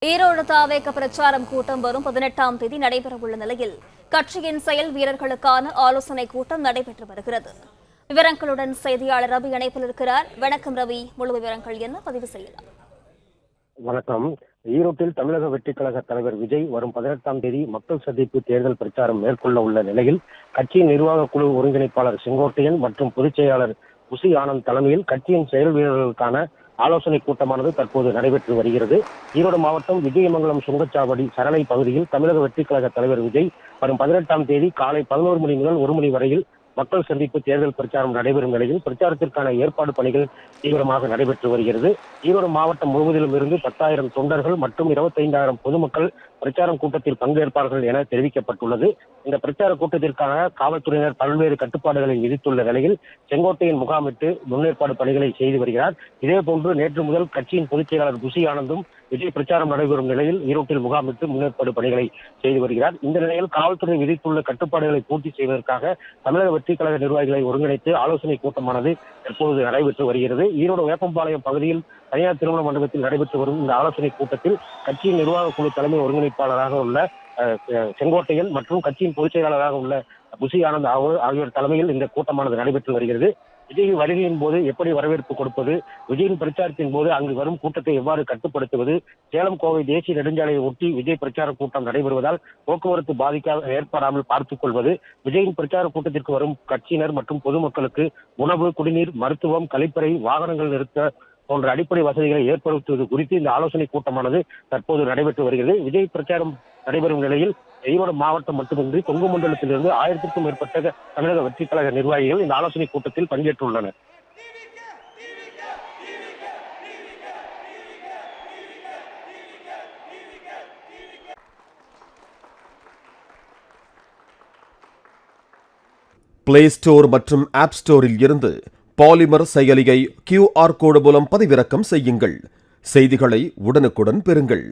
ஈரோடு தாவேக பிரச்சாரம் கூட்டம் வரும் 18ஆம் தேதி நடைபெறவுள்ள நிலையில் கட்சியின் செயல் வீரர்களுக்கான ஆலோசனை கூட்டம் நடைபெற்று வருகிறது. விவரங்களுடன் செய்தியாளர் ரவி இணைப்பில் இருக்கிறார். வணக்கம் ரவி, முழு விவரங்கள் என்ன பதிவு செய்யலாம்? வணக்கம். ஈரோட்டில் தமிழக வெற்றிக் கழக தலைவர் விஜய் வரும் 18ஆம் தேதி மக்கள் சந்திப்பு தேர்தல் பிரச்சாரம் மேற்கொள்ள உள்ள நிலையில் கட்சியின் நிர்வாக குழு ஒருங்கிணைப்பாளர் செங்கோட்டையன் மற்றும் பொதுச் செயலாளர் புசி ஆனந்த் தலைமையில் கட்சியின் செயல் வீரர்களுக்கான ஆலோசனை கூட்டமானது தற்போது நடைபெற்று வருகிறது. ஈரோடு மாவட்டம் விஜயமங்கலம் சுங்கச்சாவடி சரளை பகுதியில் தமிழக வெற்றிக் கழக தலைவர் விஜய் வரும் 18ஆம் தேதி காலை 11 மணி முதல் 1 மணி வரையில் மக்கள் சந்திப்பு தேர்தல் பிரச்சாரம் நடைபெறும் நிலையில் பிரச்சாரத்திற்கான ஏற்பாடு பணிகள் தீவிரமாக நடைபெற்று வருகிறது. ஈரோடு மாவட்டம் முழுவதிலும் இருந்து 10,000 தொண்டர்கள் மற்றும் 25,000 பொதுமக்கள் பிரச்சாரம் கூட்டத்தில் பங்கேற்பார்கள் என தெரிவிக்கப்பட்டுள்ளது. இந்த பிரச்சார கூட்டத்திற்கான காவல்துறையினர் பல்வேறு கட்டுப்பாடுகளை விதித்துள்ள நிலையில் செங்கோட்டையின் முகாமிட்டு முன்னேற்பாடு பணிகளை செய்து வருகிறார். இதேபோன்று நேற்று முதல் கட்சியின் பொதுச் செயலாளர் புசி ஆனந்தும் விஜய் பிரச்சாரம் நடைபெறும் நிலையில் ஈரோட்டில் முகாமிட்டு முன்னேற்பாடு பணிகளை செய்து வருகிறார். இந்த நிலையில் காவல்துறை விதித்துள்ள கட்டுப்பாடுகளை பூர்த்தி செய்வதற்காக தமிழக வெற்றிக் கழக நிர்வாகிகளை ஒருங்கிணைத்து ஆலோசனை கூட்டமானது தற்போது நடைபெற்று வருகிறது. ஈரோடு வேப்பம்பாளையம் பகுதியில் தனியார் திருமண மண்டபத்தில் நடைபெற்று வரும் இந்த ஆலோசனை கூட்டத்தில் கட்சியின் நிர்வாக குழு தலைமை ஒருங்கிணைப்பாளராக உள்ள செங்கோட்டையன் மற்றும் கட்சியின் பொதுச் செயலாளராக உள்ள புசி ஆனந்த் ஆகியோர் தலைமையில் இந்த கூட்டமானது நடைபெற்று வருகிறது. விஜய் வருகையின் போது எப்படி வரவேற்பு கொடுப்பது, விஜயின் பிரச்சாரத்தின் போது அங்கு வரும் கூட்டத்தை எவ்வாறு கட்டுப்படுத்துவது, சேலம் கோவை தேசிய நெடுஞ்சாலையை ஒட்டி விஜய் பிரச்சார கூட்டம் நடைபெறுவதால் போக்குவரத்து பாதிக்காக ஏற்படாமல் பார்த்துக் கொள்வது, விஜயின் பிரச்சார கூட்டத்திற்கு வரும் கட்சியினர் மற்றும் பொதுமக்களுக்கு உணவு, குடிநீர், மருத்துவம், கழிப்பறை, வாகனங்கள் நிறுத்த போன்ற அடிப்படை வசதிகளை ஏற்படுத்துவது குறித்து இந்த ஆலோசனை கூட்டமானது தற்போது நடைபெற்று வருகிறது. விஜய் பிரச்சாரம் நடைபெறும் நிலையில் ஈரோடு மாவட்டம் மட்டுமின்றி கொங்கு மண்டலத்திலிருந்து 1000க்கும் மேற்பட்ட தமிழக வெற்றிக் கழக நிர்வாகிகள் இந்த ஆலோசனை கூட்டத்தில் பங்கேற்றுள்ளனர். பிளே ஸ்டோர் மற்றும் ஆப் ஸ்டோரில் இருந்து பாலிமர் செயலியை QR கோடு மூலம் பதிவிறக்கம் செய்யுங்கள். செய்திகளை உடனுக்குடன் பெறுங்கள்.